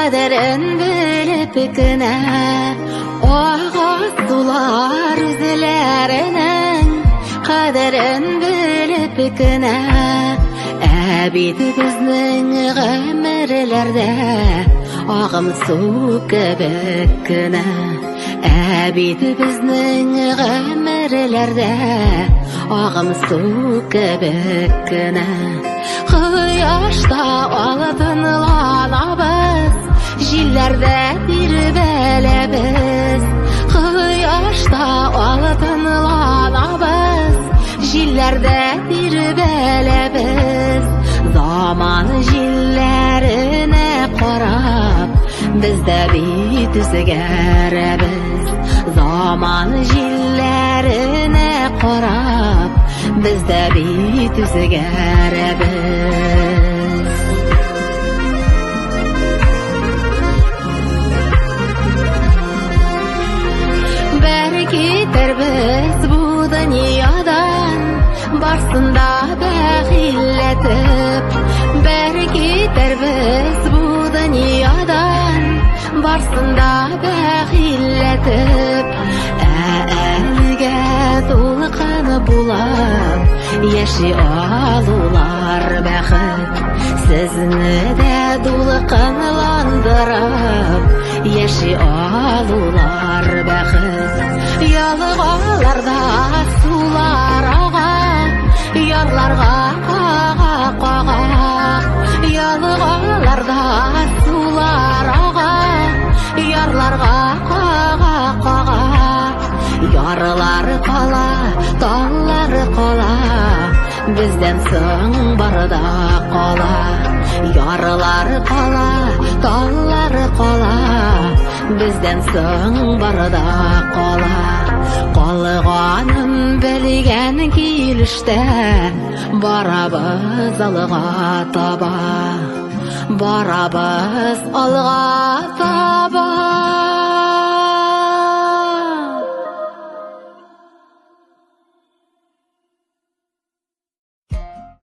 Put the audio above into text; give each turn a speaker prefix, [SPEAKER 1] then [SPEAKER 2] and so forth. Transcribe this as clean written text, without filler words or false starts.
[SPEAKER 1] Қадірін біліп кінә Ағас сулар үзләренең Қадірін біліп кінә Әбиді біздің ғәмірлерде Ағым су кебек кінә Әбиді біздің ғәмірлерде Ағым су кебек кінә Құяшта алтынланабыз Җилләрдә тирбәләбез Құяшта алтынланабыз Җилләрдә тирбәләбез Заман җилләренә карап Без дә бит үзгәрәбез Заман җилләренә карап Biz de bit үзгәрәбез Бәр китербез бу дөньядан Барсында бәхилләтеп Бәр китербез бу дөньядан Барсында бәхилләтеп Әлегә тулкын булып Яши алулар бәхет Сезне дә дулкынландырып Яши алулар бәхет Ялгаларда сулар ага Ярларга кага Ялгаларда сулар ага Ярларга кага Ярлар кала, таллар кала Бездән соң барда кала Ярлар кала, таллар кала Бездән соң барда кала Калганым белгән килештә Барабыз алга таба Барабыз алга таба